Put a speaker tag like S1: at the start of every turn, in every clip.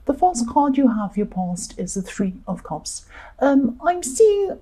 S1: The first card you have for your past is the Three of Cups. I'm seeing,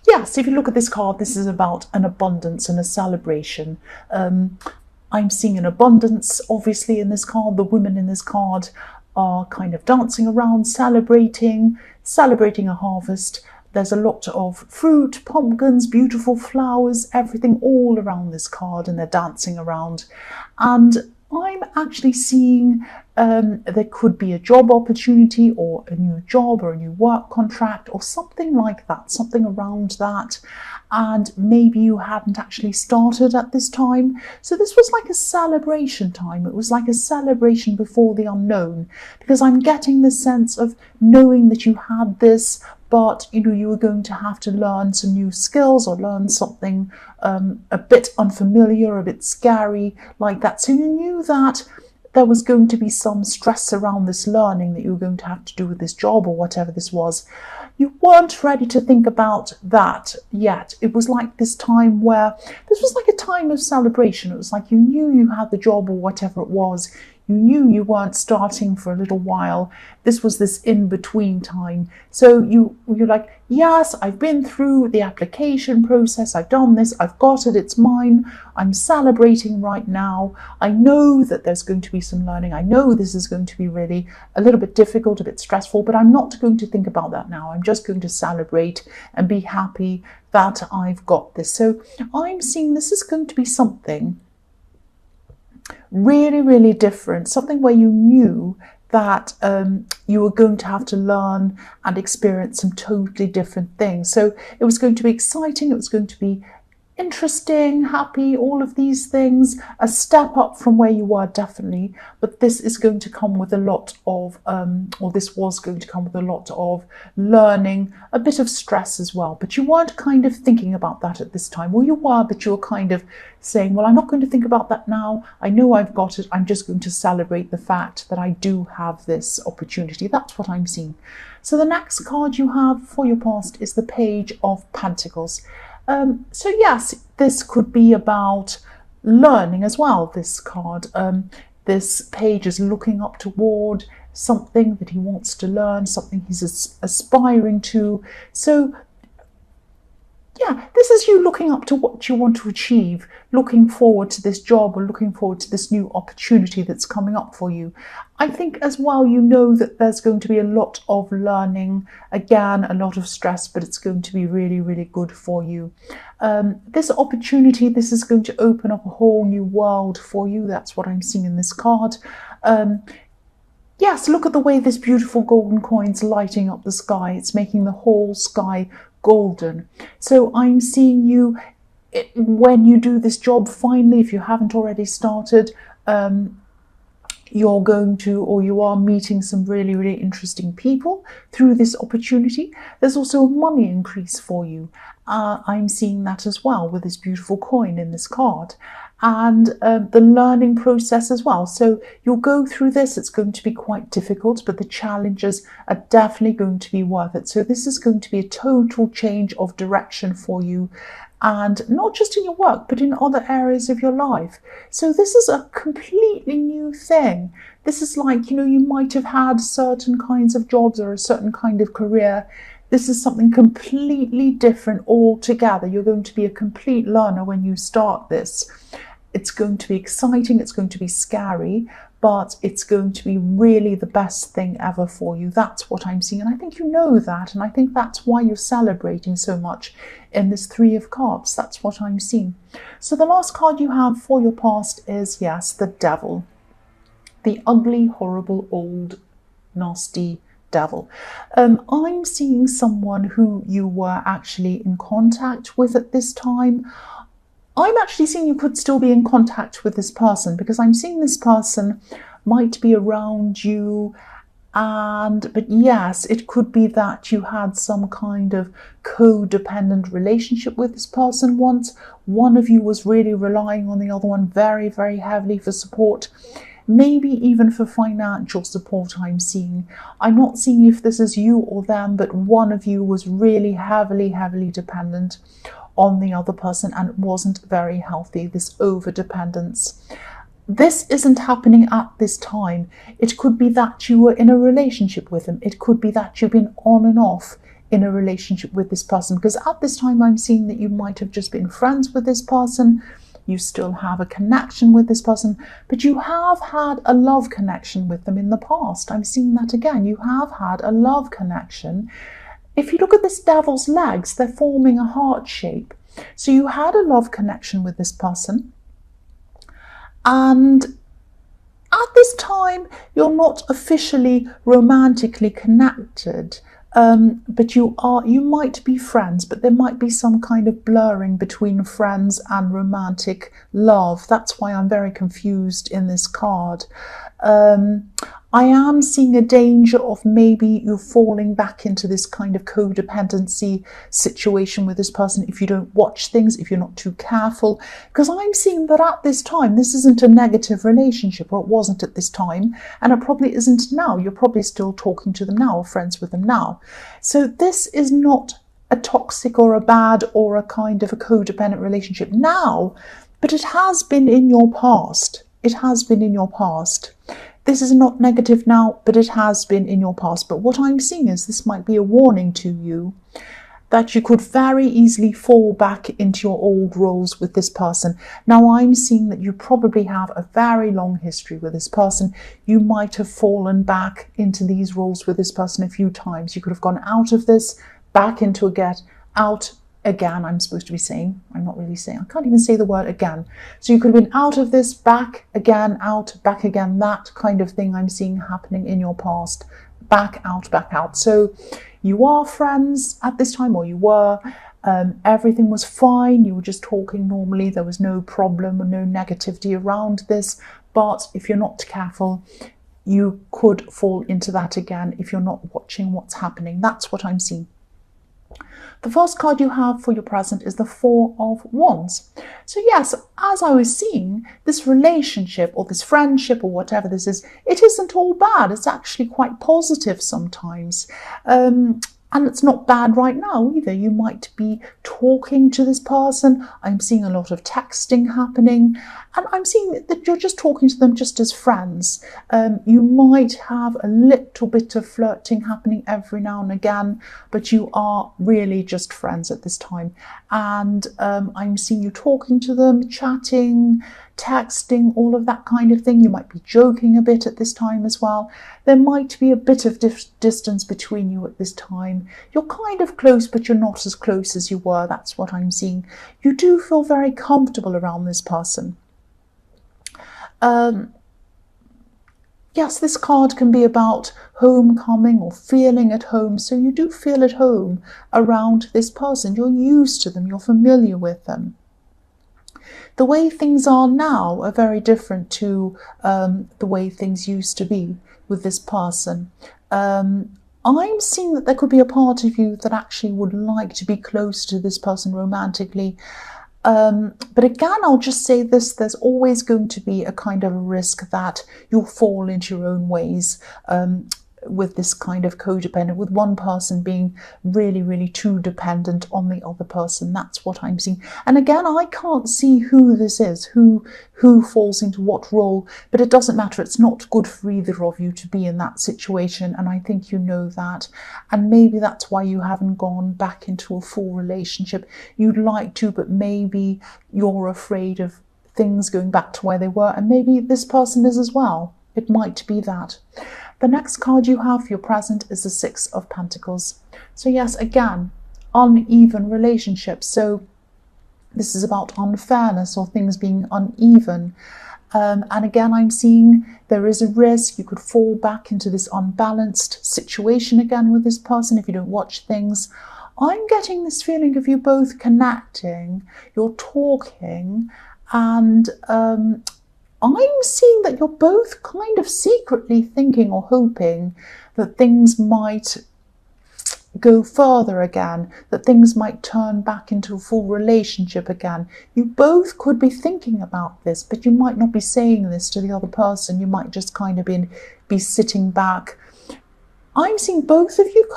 S1: yes, if you look at this card, this is about an abundance and a celebration. I'm seeing an abundance, obviously, in this card. The women in this card are kind of dancing around, celebrating a harvest. There's a lot of fruit, pumpkins, beautiful flowers, everything all around this card, and they're dancing around. And I'm actually seeing there could be a job opportunity or a new job or a new work contract or something like that, something around that. And maybe you hadn't actually started at this time. So this was like a celebration time. It was like a celebration before the unknown, because I'm getting the sense of knowing that you had this, but you were going to have to learn some new skills or learn something a bit unfamiliar, a bit scary like that. So you knew that there was going to be some stress around this learning that you were going to have to do with this job or whatever this was. You weren't ready to think about that yet. It was like this time where this was like a time of celebration. It was like you knew you had the job or whatever it was. You knew you weren't starting for a little while. This was this in-between time. So you're like, yes, I've been through the application process. I've done this. I've got it. It's mine. I'm celebrating right now. I know that there's going to be some learning. I know this is going to be really a little bit difficult, a bit stressful, but I'm not going to think about that now. I'm just going to celebrate and be happy that I've got this. So I'm seeing this is going to be something really, really different, something where you knew that you were going to have to learn and experience some totally different things. So it was going to be exciting, it was going to be interesting, happy, all of these things, a step up from where you were, definitely. But this is going to come with a lot of, or this was going to come with a lot of learning, a bit of stress as well. But you weren't kind of thinking about that at this time. Well, you were, but you were kind of saying, well, I'm not going to think about that now. I know I've got it. I'm just going to celebrate the fact that I do have this opportunity. That's what I'm seeing. So the next card you have for your past is the Page of Pentacles. So yes, this could be about learning as well, this card. This page is looking up toward something that he wants to learn, something he's aspiring to. So yeah, this is you looking up to what you want to achieve, looking forward to this job or looking forward to this new opportunity that's coming up for you. I think as well, you know that there's going to be a lot of learning, again, a lot of stress, but it's going to be really, really good for you. This opportunity, this is going to open up a whole new world for you. That's what I'm seeing in this card. Yes, look at the way this beautiful golden coin's lighting up the sky. It's making the whole sky golden. So I'm seeing you, when you do this job, finally, if you haven't already started, you're going to, or you are meeting some really, really interesting people through this opportunity. There's also a money increase for you. I'm seeing that as well with this beautiful coin in this card. And the learning process as well. So you'll go through this. It's going to be quite difficult, but the challenges are definitely going to be worth it. So this is going to be a total change of direction for you, and not just in your work, but in other areas of your life. So this is a completely new thing. This is like, you might have had certain kinds of jobs or a certain kind of career. This is something completely different altogether. You're going to be a complete learner when you start this. It's going to be exciting, it's going to be scary, but it's going to be really the best thing ever for you. That's what I'm seeing. And I think you know that. And I think that's why you're celebrating so much in this Three of Cups. That's what I'm seeing. So the last card you have for your past is, yes, the Devil. The ugly, horrible, old, nasty Devil. I'm seeing someone who you were actually in contact with at this time. I'm actually seeing you could still be in contact with this person, because I'm seeing this person might be around you, but yes, it could be that you had some kind of codependent relationship with this person once. One of you was really relying on the other one very, very heavily for support. Maybe even for financial support, I'm seeing. I'm not seeing if this is you or them, but one of you was really heavily, heavily dependent on the other person, and it wasn't very healthy, this over-dependence. this isn't happening at this time. It could be that you were in a relationship with them. It could be that you've been on and off in a relationship with this person, because at this time I'm seeing that you might have just been friends with this person. You still have a connection with this person, but you have had a love connection with them in the past. I'm seeing that again. You have had a love connection. If you look at this devil's legs, they're forming a heart shape. So you had a love connection with this person. And at this time, you're not officially romantically connected, but you might be friends, but there might be some kind of blurring between friends and romantic love. That's why I'm very confused in this card. I am seeing a danger of maybe you falling back into this kind of codependency situation with this person if you don't watch things, if you're not too careful. Because I'm seeing that at this time, this isn't a negative relationship, or it wasn't at this time, and it probably isn't now. You're probably still talking to them now or friends with them now. So this is not a toxic or a bad or a kind of a codependent relationship now, but it has been in your past. It has been in your past. This is not negative now, but it has been in your past. But what I'm seeing is this might be a warning to you that you could very easily fall back into your old roles with this person. Now, I'm seeing that you probably have a very long history with this person. You might have fallen back into these roles with this person a few times. You could have gone out of this, back into again, out again, I'm supposed to be saying. I'm not really saying. I can't even say the word again. So you could have been out of this, back again, out, back again. That kind of thing I'm seeing happening in your past. Back out, back out. So you are friends at this time, or you were. Everything was fine. You were just talking normally. There was no problem or no negativity around this. But if you're not careful, you could fall into that again if you're not watching what's happening. That's what I'm seeing. The first card you have for your present is the Four of Wands. So yes, as I was seeing, this relationship or this friendship or whatever this is, it isn't all bad. It's actually quite positive sometimes. And it's not bad right now either. You might be talking to this person. I'm seeing a lot of texting happening. And I'm seeing that you're just talking to them just as friends. You might have a little bit of flirting happening every now and again, but you are really just friends at this time. And I'm seeing you talking to them, chatting, texting, all of that kind of thing. You might be joking a bit at this time as well. There might be a bit of distance between you at this time. You're kind of close, but you're not as close as you were. That's what I'm seeing. You do feel very comfortable around this person. Yes, this card can be about homecoming or feeling at home. So you do feel at home around this person. You're used to them. You're familiar with them. The way things are now are very different to the way things used to be with this person. I'm seeing that there could be a part of you that actually would like to be close to this person romantically. But again, I'll just say this, there's always going to be a kind of a risk that you'll fall into your own ways with this kind of codependent, with one person being really, really too dependent on the other person. That's what I'm seeing. And again, I can't see who this is, who falls into what role, but it doesn't matter. It's not good for either of you to be in that situation. And I think you know that. And maybe that's why you haven't gone back into a full relationship. You'd like to, but maybe you're afraid of things going back to where they were. And maybe this person is as well. It might be that. The next card you have for your present is the Six of Pentacles. So yes, again, uneven relationships. So this is about unfairness or things being uneven. And again, I'm seeing there is a risk you could fall back into this unbalanced situation again with this person if you don't watch things. I'm getting this feeling of you both connecting, you're talking, and I'm seeing that you're both kind of secretly thinking or hoping that things might go further again, that things might turn back into a full relationship again. You both could be thinking about this, but you might not be saying this to the other person. You might just kind of be sitting back. I'm seeing both of you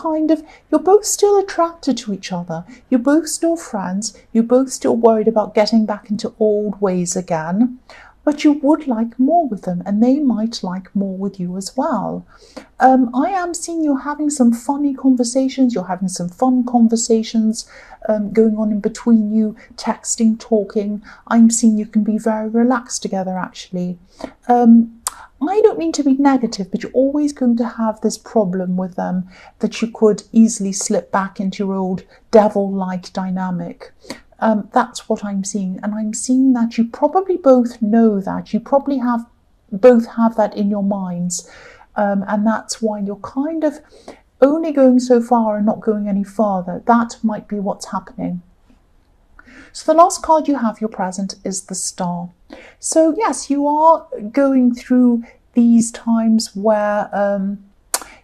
S1: you're both still attracted to each other. You're both still friends. You're both still worried about getting back into old ways again. but you would like more with them, and they might like more with you as well. I am seeing you having some funny conversations, you're having some fun conversations going on in between you, texting, talking. I'm seeing you can be very relaxed together, actually. I don't mean to be negative, but you're always going to have this problem with them that you could easily slip back into your old devil-like dynamic. That's what I'm seeing, and I'm seeing that you probably both know that. You probably both have that in your minds, and that's why you're kind of only going so far and not going any further. That might be what's happening. So the last card you have, your present, is the Star. So yes, you are going through these times where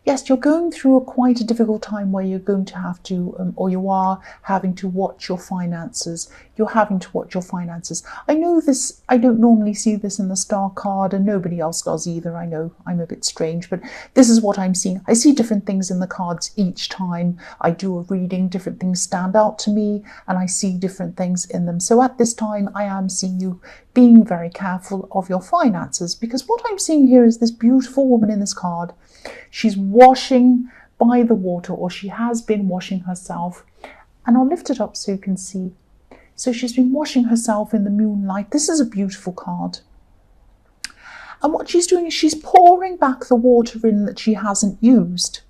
S1: yes, you're going through quite a difficult time where you're going to have to, or you are having to watch your finances. You're having to watch your finances. I know this, I don't normally see this in the Star card, and nobody else does either. I know I'm a bit strange, but this is what I'm seeing. I see different things in the cards each time I do a reading. Different things stand out to me, and I see different things in them. So at this time, I am seeing you being very careful of your finances, because what I'm seeing here is this beautiful woman in this card. She's washing by the water, or she has been washing herself. And I'll lift it up so you can see. So she's been washing herself in the moonlight. This is a beautiful card. And what she's doing is she's pouring back the water in that she hasn't used.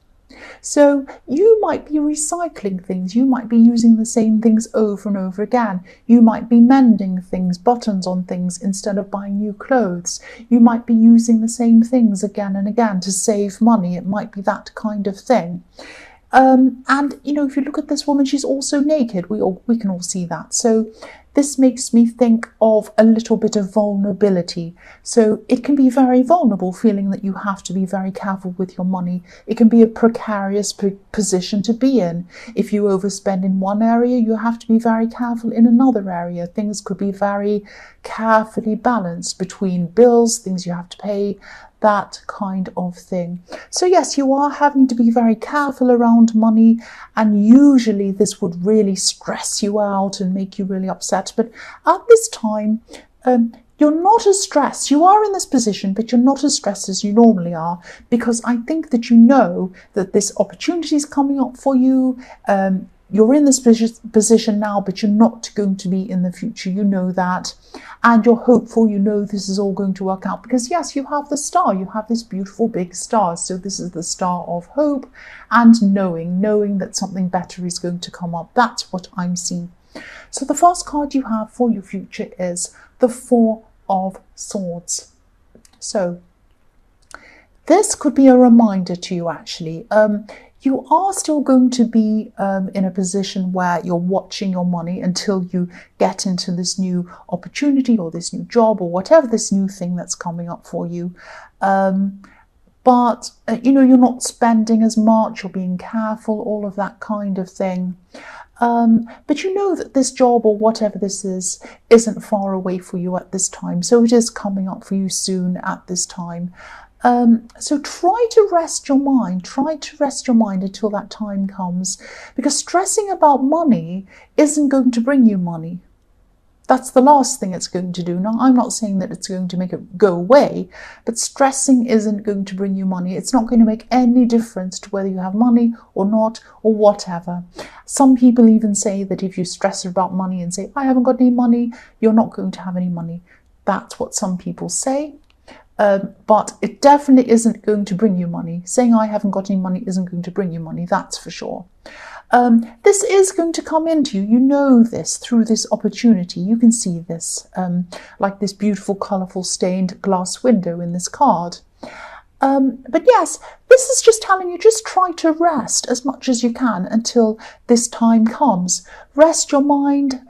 S1: So you might be recycling things. You might be using the same things over and over again. You might be mending things, buttons on things, instead of buying new clothes. You might be using the same things again and again to save money. It might be that kind of thing. And, you know, if you look at this woman, she's also naked. We can all see that. So this makes me think of a little bit of vulnerability. So it can be very vulnerable, feeling that you have to be very careful with your money. It can be a precarious position to be in. If you overspend in one area, you have to be very careful in another area. Things could be very carefully balanced between bills, things you have to pay, that kind of thing. So yes, you are having to be very careful around money, and usually this would really stress you out and make you really upset. But at this time, you're not as stressed. You are in this position, but you're not as stressed as you normally are, because I think that you know that this opportunity is coming up for you. You're in this position now, but you're not going to be in the future. You know that. And you're hopeful. You know this is all going to work out, because yes, you have the Star. You have this beautiful big star. So this is the Star of hope and knowing that something better is going to come up. That's what I'm seeing. So the first card you have for your future is the Four of Swords. So this could be a reminder to you, actually. You are still going to be in a position where you're watching your money until you get into this new opportunity or this new job or whatever this new thing that's coming up for you. But, you know, you're not spending as much, you're being careful, all of that kind of thing. But you know that this job or whatever this is isn't far away for you at this time. So it is coming up for you soon at this time. So try to rest your mind. Try to rest your mind until that time comes, because stressing about money isn't going to bring you money. That's the last thing it's going to do. Now, I'm not saying that it's going to make it go away, but stressing isn't going to bring you money. It's not going to make any difference to whether you have money or not, or whatever. Some people even say that if you stress about money and say, I haven't got any money, you're not going to have any money. That's what some people say. But it definitely isn't going to bring you money. Saying I haven't got any money isn't going to bring you money, that's for sure. This is going to come into you. You know this through this opportunity. You can see this, like this beautiful, colourful stained glass window in this card. But yes, this is just telling you, just try to rest as much as you can until this time comes. Rest your mind.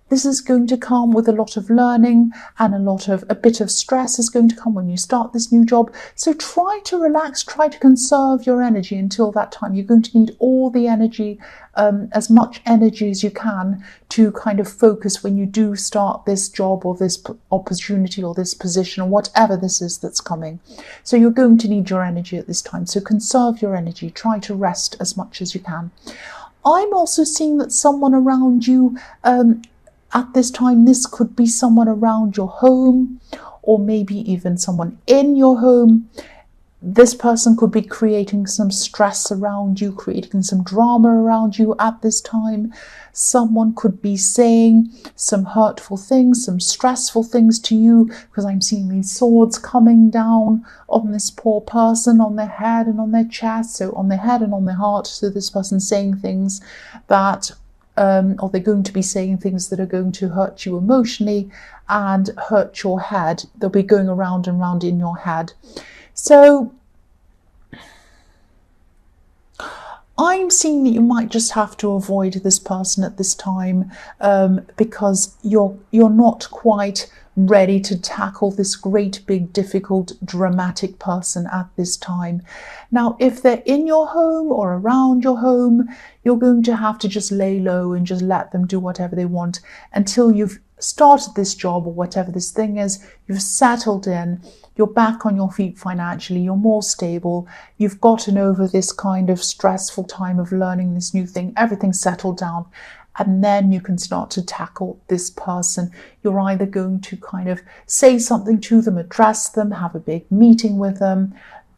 S1: This is going to come with a lot of learning, and a bit of stress is going to come when you start this new job. So try to relax, try to conserve your energy until that time. You're going to need all the energy, as much energy as you can, to kind of focus when you do start this job or this opportunity or this position or whatever this is that's coming. So you're going to need your energy at this time. So conserve your energy, try to rest as much as you can. I'm also seeing that someone around you, at this time, this could be someone around your home, or maybe even someone in your home. This person could be creating some stress around you, creating some drama around you at this time. Someone could be saying some hurtful things, some stressful things to you, because I'm seeing these swords coming down on this poor person, on their head and on their chest, so on their head and on their heart. So this person's saying things that, or they're going to be saying things that are going to hurt you emotionally and hurt your head. They'll be going around and round in your head. So I'm seeing that you might just have to avoid this person at this time, because you're not quite ready to tackle this great, big, difficult, dramatic person at this time. Now, if they're in your home or around your home, you're going to have to just lay low and just let them do whatever they want until you've started this job or whatever this thing is, you've settled in, you're back on your feet financially, you're more stable, you've gotten over this kind of stressful time of learning this new thing, everything's settled down, and then you can start to tackle this person. You're either going to kind of say something to them, address them, have a big meeting with them,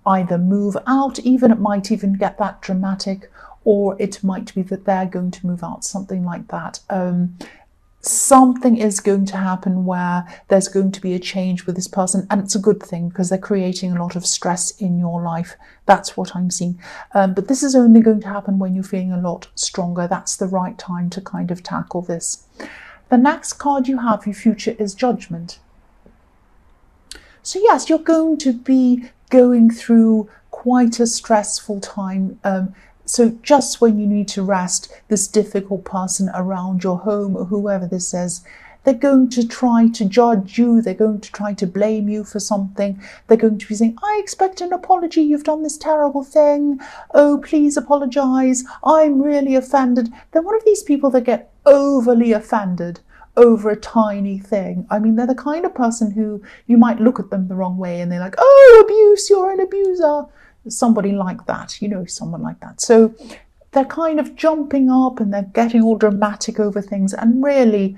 S1: either move out, even it might even get that dramatic, or it might be that they're going to move out, something like that. Something is going to happen where there's going to be a change with this person, and it's a good thing because they're creating a lot of stress in your life. That's what I'm seeing. But this is only going to happen when you're feeling a lot stronger. That's the right time to kind of tackle this. The next card you have, your future, is Judgment. So yes, you're going to be going through quite a stressful time. So just when you need to rest, this difficult person around your home or whoever this is, they're going to try to judge you. They're going to try to blame you for something. They're going to be saying, I expect an apology. You've done this terrible thing. Oh, please apologize. I'm really offended. They're one of these people that get overly offended over a tiny thing. I mean, they're the kind of person who you might look at them the wrong way and they're like, oh, abuse, you're an abuser. Somebody like that, someone like that. So they're kind of jumping up and they're getting all dramatic over things. And really,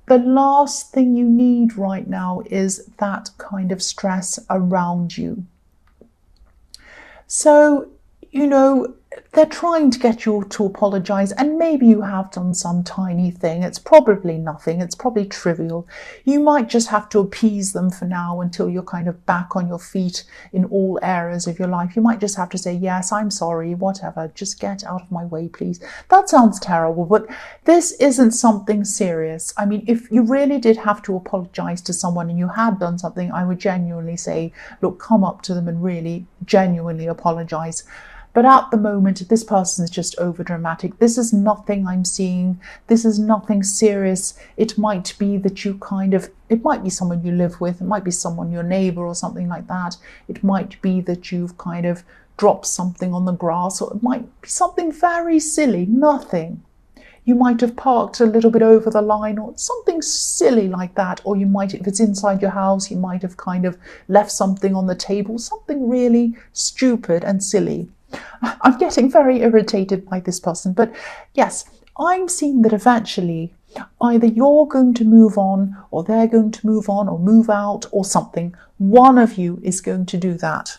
S1: the last thing you need right now is that kind of stress around you. So, they're trying to get you to apologize, and maybe you have done some tiny thing. It's probably nothing. It's probably trivial. You might just have to appease them for now until you're kind of back on your feet in all areas of your life. You might just have to say, yes, I'm sorry, whatever. Just get out of my way, please. That sounds terrible, but this isn't something serious. I mean, if you really did have to apologize to someone and you had done something, I would genuinely say, look, come up to them and really genuinely apologize. But at the moment, this person is just over dramatic. This is nothing I'm seeing. This is nothing serious. It might be that it might be someone you live with. It might be someone, your neighbor or something like that. It might be that you've kind of dropped something on the grass, or it might be something very silly, nothing. You might have parked a little bit over the line or something silly like that. Or you might, if it's inside your house, you might have kind of left something on the table, something really stupid and silly. I'm getting very irritated by this person, but yes, I'm seeing that eventually either you're going to move on or they're going to move on or move out or something. One of you is going to do that.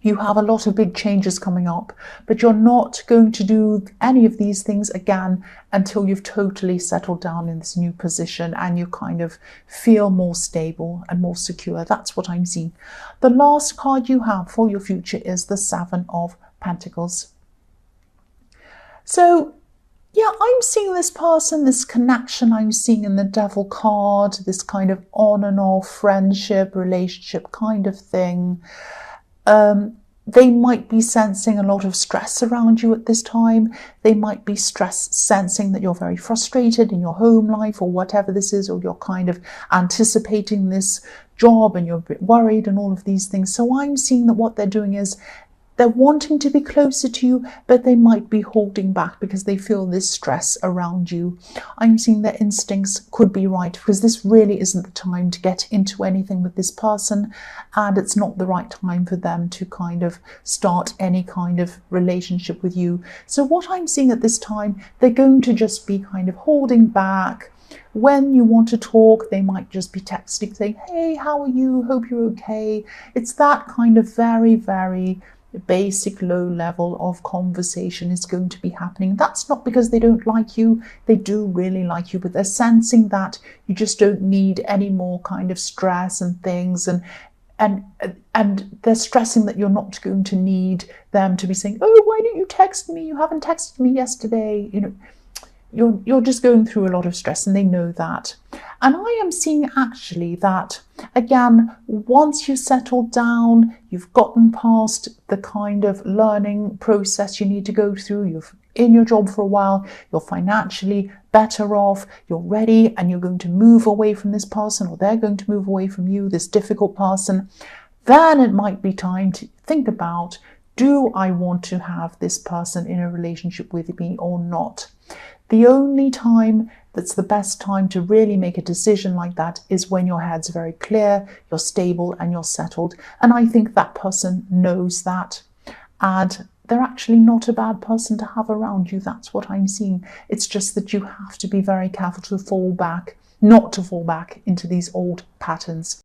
S1: You have a lot of big changes coming up, but you're not going to do any of these things again until you've totally settled down in this new position and you kind of feel more stable and more secure. That's what I'm seeing. The last card you have for your future is the Seven of Pentacles. So yeah, I'm seeing this person, this connection I'm seeing in the Devil card, this kind of on and off friendship, relationship kind of thing. They might be sensing a lot of stress around you at this time. They might be sensing that you're very frustrated in your home life or whatever this is, or you're kind of anticipating this job and you're a bit worried and all of these things. So I'm seeing that what they're doing is they're wanting to be closer to you, but they might be holding back because they feel this stress around you. I'm seeing their instincts could be right, because this really isn't the time to get into anything with this person, and it's not the right time for them to kind of start any kind of relationship with you. So what I'm seeing at this time, they're going to just be kind of holding back. when you want to talk, they might just be texting saying, hey, how are you? Hope you're okay. It's that kind of very, very basic low level of conversation is going to be happening. That's not because they don't like you. They do really like you, but they're sensing that you just don't need any more kind of stress and things, and they're stressing that you're not going to need them to be saying, oh, why didn't you text me? You haven't texted me yesterday. You know, you're just going through a lot of stress, and they know that. And I am seeing actually that, again, once you settle down, you've gotten past the kind of learning process you need to go through, you've in your job for a while, you're financially better off, you're ready, and you're going to move away from this person, or they're going to move away from you, this difficult person, then it might be time to think about, do I want to have this person in a relationship with me or not? The only time that's the best time to really make a decision like that is when your head's very clear, you're stable and you're settled. And I think that person knows that. And they're actually not a bad person to have around you. That's what I'm seeing. It's just that you have to be very careful to fall back, not to fall back into these old patterns.